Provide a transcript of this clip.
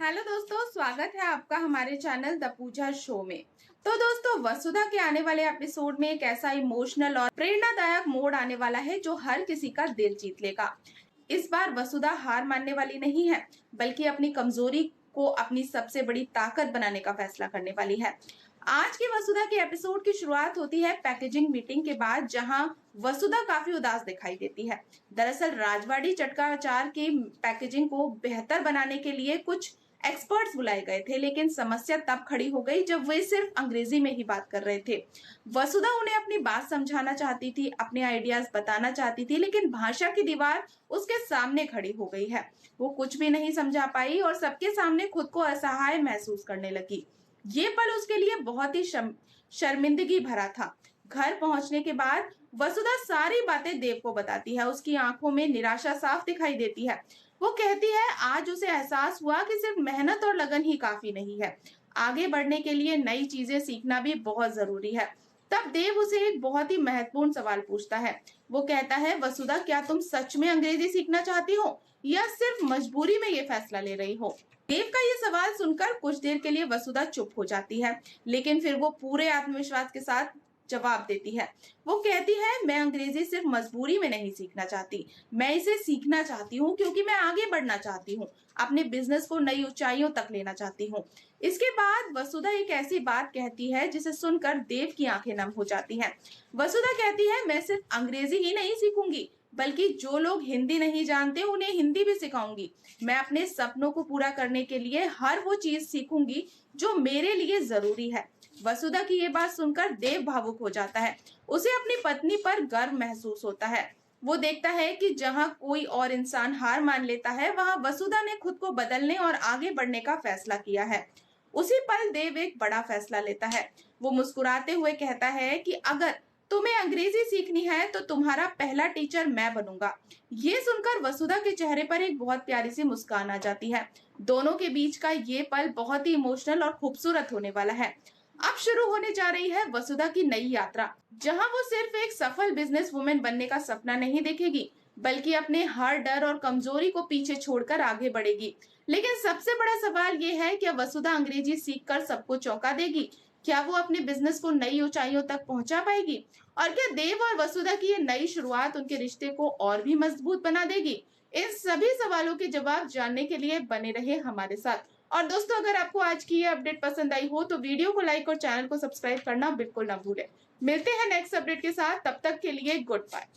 Hello दोस्तों, स्वागत है आपका हमारे चैनल द पूजा शो में। तो दोस्तों, वसुधा के आने वाले एपिसोड में एक ऐसा इमोशनल और प्रेरणादायक मोड़ आने वाला है जो हर किसी का दिल जीत लेगा। इस बार वसुधा हार मानने वाली नहीं है, बल्कि अपनी कमजोरी को अपनी सबसे बड़ी ताकत बनाने का फैसला करने वाली है। आज की वसुधा के एपिसोड की शुरुआत होती है पैकेजिंग मीटिंग के बाद, जहां वसुधा काफी उदास दिखाई देती है। दरअसल राजवाड़ी चटका अचार की पैकेजिंग को बेहतर बनाने के लिए कुछ एक्सपर्ट्स बुलाए गए थे, लेकिन समस्या तब खड़ी हो गई जब वे सिर्फ अंग्रेजी में ही बात कर रहे थे। वसुधा उन्हें अपनी बात समझाना चाहती थी, अपने आइडियाज बताना चाहती थी, लेकिन भाषा की दीवार उसके सामने खड़ी हो गई है। वो कुछ भी नहीं समझा पाई और सबके सामने खुद को असहाय महसूस करने लगी। ये पल उसके लिए बहुत ही शर्मिंदगी भरा था। घर पहुंचने के बाद वसुधा सारी बातें देव को बताती है। उसकी आंखों में निराशा साफ दिखाई देती है। वो कहती है आज उसे एहसास हुआ कि सिर्फ मेहनत और लगन ही काफी नहीं है, आगे बढ़ने के लिए नई चीजें सीखना भी बहुत जरूरी है। तब देव उसे एक बहुत ही महत्वपूर्ण सवाल पूछता है। वो कहता है, वसुधा, क्या तुम सच में अंग्रेजी सीखना चाहती हो या सिर्फ मजबूरी में ये फैसला ले रही हो? देव का ये सवाल सुनकर कुछ देर के लिए वसुधा चुप हो जाती है, लेकिन फिर वो पूरे आत्मविश्वास के साथ जवाब देती है। वो कहती है, मैं अंग्रेजी सिर्फ मजबूरी में नहीं सीखना चाहती, मैं इसे सीखना चाहती हूँ क्योंकि मैं आगे बढ़ना चाहती हूँ, अपने बिजनेस को नई ऊंचाइयों तक लेना चाहती हूँ। इसके बाद वसुधा एक ऐसी बात कहती है जिसे सुनकर देव की आंखें नम हो जाती हैं। वसुधा कहती है, मैं सिर्फ अंग्रेजी ही नहीं सीखूंगी, बल्कि जो लोग हिंदी नहीं जानते उन्हें हिंदी भी सिखाऊंगी। मैं अपने सपनों को पूरा करने के लिए हर वो चीज सीखूंगी जो मेरे लिए जरूरी है। वसुधा की ये बात सुनकर देव भावुक हो जाता है। उसे अपनी पत्नी पर गर्व महसूस होता है। वो देखता है कि जहां कोई और इंसान हार मान लेता है, वहां वसुधा ने खुद को बदलने और आगे बढ़ने का फैसला किया है। उसी पल देव एक बड़ा फैसला लेता है। वो मुस्कुराते हुए कहता है कि अगर तुम्हें अंग्रेजी सीखनी है तो तुम्हारा पहला टीचर मैं बनूंगा। ये सुनकर वसुधा के चेहरे पर एक बहुत प्यारी सी मुस्कान आ जाती है। दोनों के बीच का ये पल बहुत ही इमोशनल और खूबसूरत होने वाला है। अब शुरू होने जा रही है वसुधा की नई यात्रा, जहां वो सिर्फ एक सफल बिजनेस वुमेन बनने का सपना नहीं देखेगी, बल्कि अपने हर डर और कमजोरी को पीछे छोड़कर आगे बढ़ेगी। लेकिन सबसे बड़ा सवाल ये है, क्या वसुधा अंग्रेजी सीखकर सबको चौंका देगी? क्या वो अपने बिजनेस को नई ऊंचाइयों तक पहुंचा पाएगी? और क्या देव और वसुधा की ये नई शुरुआत उनके रिश्ते को और भी मजबूत बना देगी? इन सभी सवालों के जवाब जानने के लिए बने रहे हमारे साथ। और दोस्तों, अगर आपको आज की ये अपडेट पसंद आई हो तो वीडियो को लाइक और चैनल को सब्सक्राइब करना बिल्कुल ना भूलें। मिलते हैं नेक्स्ट अपडेट के साथ, तब तक के लिए गुड बाय।